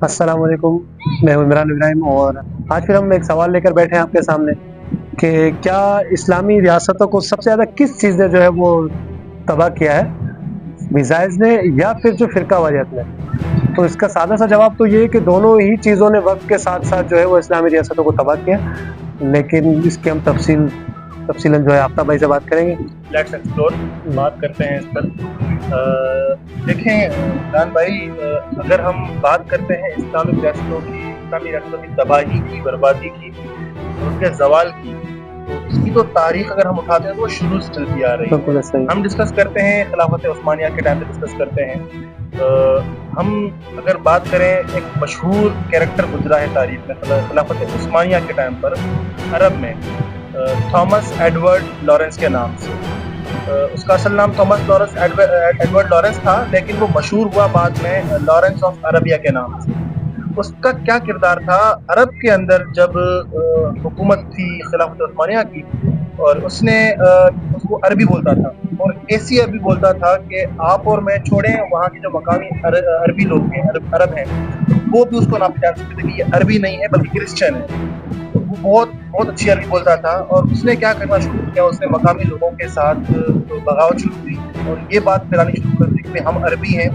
अस्सलाम वालेकुम। मैं हूं इमरान इब्राहिम और आज फिर हम एक सवाल लेकर बैठे हैं आपके सामने कि क्या इस्लामी रियासतों को सबसे ज़्यादा किस चीज़ ने जो है वो तबाह किया है, मिसाइल्स ने या फिर जो फ़िरका वारियत ने? तो इसका सादा सा जवाब तो ये है कि दोनों ही चीज़ों ने वक्त के साथ साथ जो है वो इस्लामी रियासतों को तबाह किया, लेकिन इसकी हम तफसीलन जो है आफ्ताब भाई से बात करेंगे। लेट्स एक्सप्लोर, बात करते हैं इस पर। देखें इमरान भाई, अगर हम बात करते हैं इस्लामी रियासतों की तबाही की, बर्बादी की, उनके जवाल की, तो इसकी तो तारीख अगर हम उठाते हैं तो वो शुरू से चलती आ रही है। हम डिस्कस करते हैं खिलाफत उस्मानिया के टाइम पे डिस्कस करते हैं। हम अगर बात करें, एक मशहूर कैरेक्टर गुजरा है तारीख में खिलाफत उस्मानिया के टाइम पर अरब में, थॉमस एडवर्ड लॉरेंस के नाम से। उसका असल नाम थॉमस लॉरेंस एडवर्ड लॉरेंस था, लेकिन वो मशहूर हुआ बाद में लॉरेंस ऑफ अरबिया के नाम से। उसका क्या किरदार था अरब के अंदर जब हुकूमत थी खिलाफत उस्मानिया की, और उसने उसको अरबी बोलता था, और ऐसी अरबी बोलता था कि आप और मैं छोड़ें, वहाँ के जो मकामी अरबी लोग हैं, अरब हैं, वो भी उसको ना पहचान सकते थे कि ये अरबी नहीं है बल्कि क्रिश्चियन है। वो बहुत अच्छी अरबी बोलता था, और उसने क्या करना शुरू किया, उसने मकामी लोगों के साथ बगावत शुरू की और ये बात फैलानी शुरू कर दी कि हम अरबी हैं,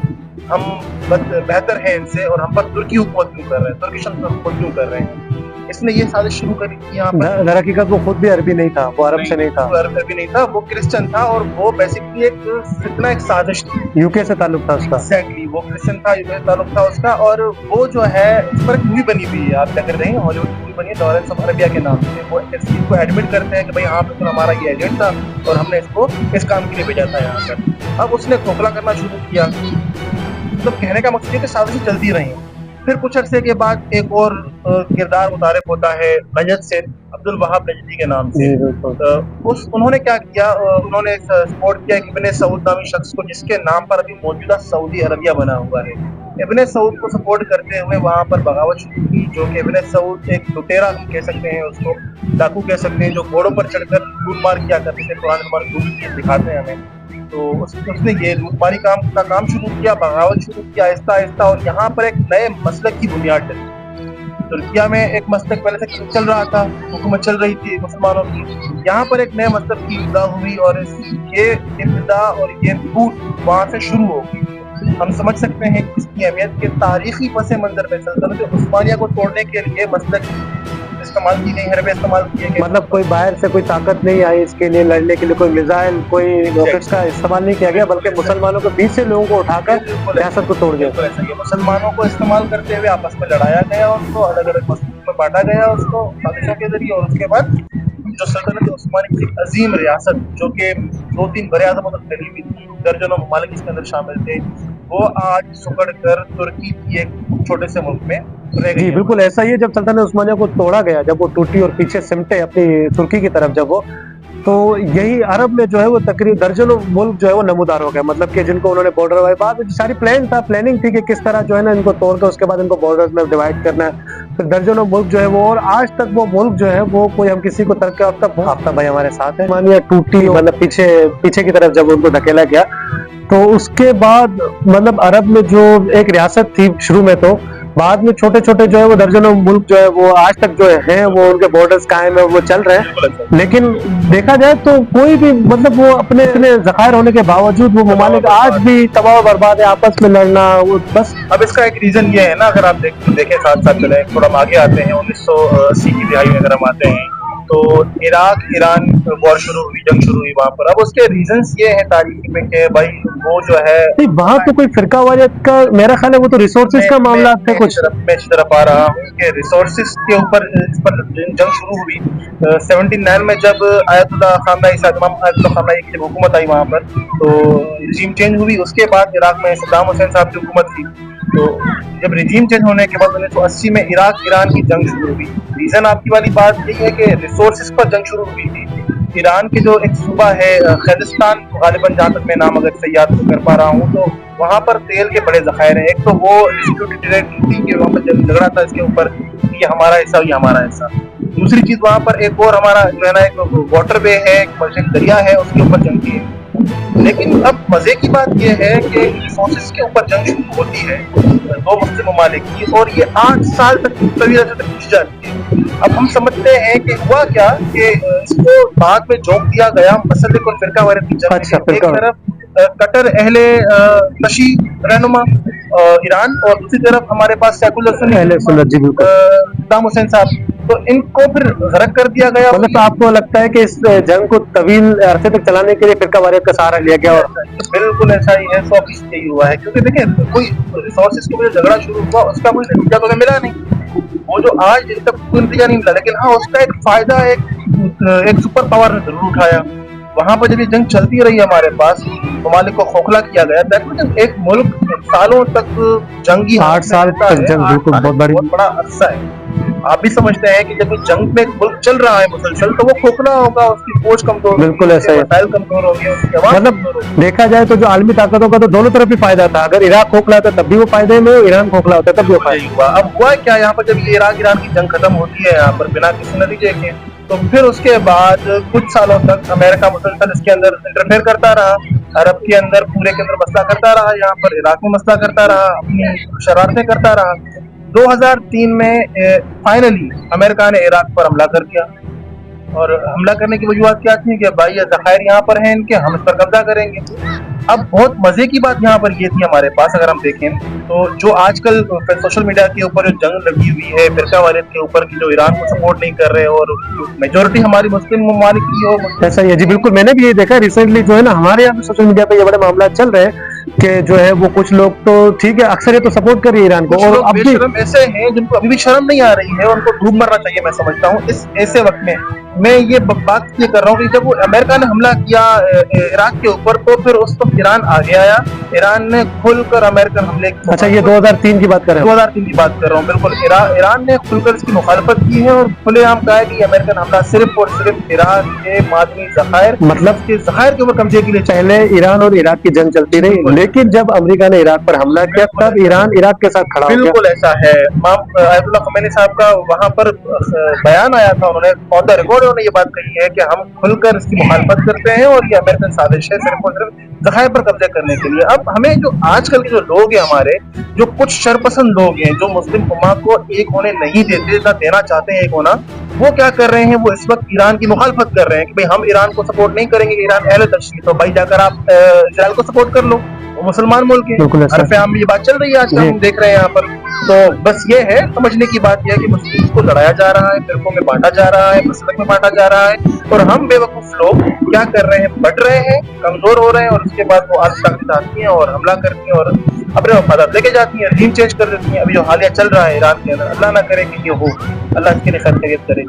हम बेहतर हैं इनसे, और हम पर तुर्की हुकूमत क्यों कर रहे हैं, तुर्की हुकूमत क्यों कर रहे हैं। इसने ये साजिश शुरू करी थी यहाँ पर। दर हकीकत वो खुद भी अरबी नहीं था, वो अरब से नहीं था, अरबी नहीं था, वो क्रिश्चियन था, और वो बेसिकली एक साजिश थी। यूके से ताल्लुक था उसका। एग्जैक्टली, वो क्रिश्चियन था, यूके से ताल्लुक था उसका, और वो जो है इस पर एक मूवी बनी हुई है, आप क्या कर रहे हैं, हॉलीवुड मूवी बनी है लॉरेंस ऑफ अरबिया के नाम से। वो इस चीज को एडमिट करते हैं कि भाई हाँ बिल्कुल हमारा ये एजेंट था और हमने इसको इस काम के लिए भेजा था यहाँ पर। अब उसने खोखला करना शुरू किया, मतलब कहने का मकसद है कि साजिशें चलती रही। फिर कुछ अरसे के बाद एक और किरदार मुतारिफ होता है नजद से, अब्दुल वहाब नजदी के नाम से। उन्होंने क्या किया, उन्होंने सपोर्ट किया इब्ने सऊद नामी शख्स को, जिसके नाम पर अभी मौजूदा सऊदी अरबिया बना हुआ है। इब्ने सऊद को सपोर्ट करते हुए वहाँ पर बगावत शुरू की, जो कि इब्ने सऊद एक लुटेरा हम कह सकते हैं, उसको डाकू कह सकते हैं, जो घोड़ों पर चढ़कर लूटमार किया करते थे, कुरान दिखाते हैं हमें। तो उसने ये लूटमारी का काम शुरू किया, बगावत शुरू किया आहिस्ता आहिस्ता, और यहाँ पर एक नए मसलक की बुनियाद डली। तुर्किया में एक मसलक पहले से चल रहा था, हुकूमत चल रही थी मुसलमानों की, यहाँ पर एक नए मसलक की इब्तिदा हुई, और ये इब्तिदा और ये फूट वहाँ से शुरू हो गई। हम समझ सकते हैं कि इसकी अहमियत के तारीखी पस मंजर में सल्तनत उस्मानिया को तोड़ने के लिए मसलक इस्तेमाल की गई, हरबे इस्तेमाल किए गए। मतलब कोई बाहर से कोई ताकत नहीं आई इसके लिए लड़ने के लिए, कोई मिसाइल, कोई रॉकेट्स का इस्तेमाल नहीं किया गया, बल्कि मुसलमानों के बीच से लोगों को उठाकर रियासत को तोड़ दिया। मुसलमानों को इस्तेमाल करते हुए आपस में लड़ाया गया, उनको अलग अलग मसलों में बांटा गया, उसको बादशाह के जरिए, और उसके बाद जो सल्तनत उस्मानी की अजीम रियासत, जो कि 2-3 बरे-आज़मों तक फैली हुई थी, दर्जनों ममालिक इसके अंदर शामिल थे, वो आज सुकड़ कर तुर्की की एक छोटे से मुल्क में रह गई। जी बिल्कुल ऐसा ही है। जब सल्तनत उस्मानिया को तोड़ा गया, जब वो टूटी और पीछे सिमटे अपनी तुर्की की तरफ, जब वो, तो यही अरब में जो है वो तकरीबन दर्जनों मुल्क जो है वो नमूदार हो गए, मतलब कि जिनको उन्होंने बॉर्डर वाइज, बाद में सारी प्लानिंग थी कि किस तरह जो है ना इनको तोड़ कर उसके बाद इनको बॉर्डर्स में डिवाइड करना है। फिर दर्जनों मुल्क जो है वो, और आज तक वो मुल्क जो है वो कोई हम किसी को तर्क आफ्ताब भाई हमारे साथ है, मानिए टूटी, मतलब पीछे की तरफ जब उनको धकेला गया, तो उसके बाद मतलब अरब में जो एक रियासत थी शुरू में, तो बाद में छोटे छोटे जो है वो दर्जनों मुल्क जो है वो आज तक जो है वो उनके बॉर्डर्स कायम है, वो चल रहे हैं। लेकिन देखा जाए तो कोई भी मतलब वो अपने ज़खायर होने के बावजूद वो ममालिक आज भी तबाह बर्बाद है, आपस में लड़ना, वो बस। अब इसका एक रीजन ये है ना, अगर आप देखें साथ साथ चले, थोड़ा हम आगे आते हैं 1980 की दिहाई में अगर हम आते हैं, तो इराक ईरान वॉर शुरू हुई, जंग शुरू हुई वहाँ पर। अब उसके रीजंस ये हैं तारीखी में कि भाई वो जो है वहाँ तो कोई फिरका वारियत का मेरा ख्याल है, वो तो रिसोर्सेज का मामला था कुछ। मैं इस तरफ आ रहा हूँ कि रिसोर्सेज के ऊपर इस पर जंग शुरू हुई 79 में, जब आयतुल्लाह खामनेई की हुकूमत आई वहाँ पर, तो रिजीम चेंज हुई। उसके बाद इराक में सद्दाम हुसैन साहब की हुकूमत थी, तो जब रिजीम चेंज होने के बाद 1980 में इराक ईरान की जंग शुरू हुई। रीजन आपकी वाली बात यही है कि रिसोर्सेज पर जंग शुरू हुई थी। ईरान के जो एक सूबा है खैज़िस्तान, गालिबन जहाँ तक मैं नाम अगर से याद कर पा रहा हूँ, तो वहाँ पर तेल के बड़े ज़खायर हैं। एक तो वो डिस्प्यूटेड टेरिटरी के वहाँ पर झगड़ा था इसके ऊपर, ये हमारा हिस्सा, ये हमारा हिस्सा। दूसरी चीज़ वहाँ पर एक और हमारा जो है ना एक वाटर वे है, एक दरिया है, उसके ऊपर जंग की है। لیکن اب مزے کی بات یہ ہے کہ ریسورسز کے اوپر جنگ شروع ہوتی ہے دو مسلم ممالک کی، اور یہ 8 سال تک طویل عرصے تک کھینچ جاتی ہے۔ اب ہم سمجھتے ہیں کہ ہوا کیا کہ اس کو بعد میں جھونک دیا گیا مسلک اور فرقہ واریت کی جنگ میں۔ اچھا، ایک فرقہ طرف قطر اہل کشی رہنما ایران، اور دوسری طرف ہمارے پاس سیکولر سنی اہل سنت، جی بالکل۔ صدام حسین صاحب، تو ان کو پھر غرق کر دیا گیا۔ مطلب آپ کو لگتا ہے کہ اس جنگ کو طویل عرصے تک چلانے کے لیے فرقہ واریت کا سہارا لیا گیا؟ اور بالکل ایسا ہی ہے، 100% یہی ہوا ہے، کیونکہ دیکھیں کوئی ریسورسز کی وجہ سے جھگڑا شروع ہوا، اس کا کوئی نتیجہ تو ہمیں ملا نہیں، وہ جو آج تک کوئی نتیجہ نہیں ملا، لیکن ہاں اس کا ایک فائدہ ایک سپر پاور نے ضرور اٹھایا۔ وہاں پر جب یہ جنگ چلتی رہی ہمارے پاس، ممالک کو کھوکھلا کیا گیا۔ ایک ملک سالوں تک جنگی 8 سال تک جنگ، بالکل بہت بڑا عرصہ ہے۔ آپ بھی سمجھتے ہیں کہ جب جنگ میں ملک چل رہا ہے مسلسل، تو وہ کھوکھلا ہوگا، اس کی فوج کمزور ہوگی، بالکل ایسا ہی، وسائل کمزور ہوں گے، اس کی آواز مطلب کمزور ہوگی۔ دیکھا جائے تو جو عالمی طاقتوں کا تو دونوں طرف ہی فائدہ تھا، اگر عراق کھوکھلا ہوتا تب بھی وہ فائدے میں، ایران کھوکھلا ہوتا تب بھی وہ فائدہ۔ ہوا اب ہوا کیا یہاں پر، جب یہ عراق ایران کی جنگ ختم ہوتی ہے یہاں پر بنا کسی نتیجے کے، تو پھر اس کے بعد کچھ سالوں تک امریکہ مسلسل اس کے اندر انٹرفیئر کرتا رہا، عرب کے اندر پورے کے اندر مسئلہ کرتا رہا، یہاں پر عراق میں مسئلہ کرتا رہا، اپنی شرارتیں کرتا رہا۔ 2003 میں فائنلی امریکہ نے عراق پر حملہ کر دیا، اور حملہ کرنے کی وجوہات کیا تھی کہ بھائی یہ ذخائر یہاں پر ہیں ان کے، ہم اس پر قبضہ کریں گے۔ اب بہت مزے کی بات یہاں پر یہ تھی ہمارے پاس، اگر ہم دیکھیں تو جو آج کل سوشل میڈیا کے اوپر جو جنگ لگی ہوئی ہے فرقہ واریت کے اوپر، کی جو ایران کو سپورٹ نہیں کر رہے، اور میجورٹی ہماری مسلم ممالک کی ہو۔ ایسا ہی ہے، جی بالکل، میں نے بھی یہ دیکھا ریسنٹلی جو ہے نا، ہمارے یہاں سوشل میڈیا پہ یہ بڑے معاملات چل رہے ہیں کہ جو ہے وہ کچھ لوگ تو ٹھیک ہے، اکثر یہ تو سپورٹ کر رہی ہے ایران کو، اور اب بھی شرم ایسے ہیں جن کو ابھی بھی شرم نہیں آ رہی ہے، ان کو ڈوب مرنا چاہیے، میں سمجھتا ہوں اس ایسے وقت میں یہ بات یہ کر رہا ہوں کہ جب وہ امریکہ نے حملہ کیا عراق کے اوپر، تو پھر اس وقت ایران آگے آیا، ایران نے کھل کر امریکن حملے کی، اچھا یہ 2003 کی بات کر رہے ہیں؟ 2003 کی بات کر رہا ہوں، بالکل ایران نے کھل کر اس کی مخالفت کی ہے، اور کھلے عام کہا ہے کہ امریکن حملہ صرف اور صرف ایران کے معدنی ذخائر، مطلب کے ذخائر کے اوپر قبضے کے لیے۔ پہلے ایران اور عراق کی جنگ چلتی رہی، لیکن جب امریکہ نے عراق پر حملہ کیا تب ایران عراق کے ساتھ کھڑا ہو گیا۔ بالکل ایسا ہے، امام آیت اللہ خمینی صاحب کا وہاں پر بیان آیا تھا، انہوں نے آن دا ریکارڈ انہوں نے یہ بات کہی ہے کہ ہم کھل کر اس کی مخالفت کرتے ہیں، اور یہ امریکن سازش ہے صرف اور صرف ذخائر پر قبضہ کرنے کے لیے۔ اب ہمیں جو آج کل کے جو لوگ ہیں ہمارے، جو کچھ شرپسند لوگ ہیں، جو مسلم امہ کو ایک ہونے نہیں دیتے، نہ دینا چاہتے ہیں ایک ہونا، وہ کیا کر رہے ہیں، وہ اس وقت ایران کی مخالفت کر رہے ہیں کہ بھئی ہم ایران کو سپورٹ نہیں کریں گے، ایران اہل تشیع، تو بھائی جا کر آپ اسرائیل کو سپورٹ کر لو، وہ مسلمان ملک ہے۔ حرف عام میں یہ بات چل رہی ہے آج کل، ہم دیکھ رہے ہیں یہاں پر۔ تو بس یہ ہے، سمجھنے کی بات یہ ہے کہ مسلموں کو لڑایا جا رہا ہے، فرقوں میں بانٹا جا رہا ہے، مسلک میں بانٹا جا رہا ہے، اور ہم بے وقوف لوگ کیا کر رہے ہیں، بٹ رہے ہیں، کمزور ہو رہے ہیں، اور اس کے بعد وہ آج تک آتی ہیں اور حملہ کرتی ہیں اور اپنے مفادات لے کے جاتی ہیں، رجیم چینج کر دیتی ہیں۔ ابھی جو حالیہ چل رہا ہے ایران کے اندر، اللہ نہ کرے کہ یہ ہو، اللہ اس کے لیے خیر خیریت کرے۔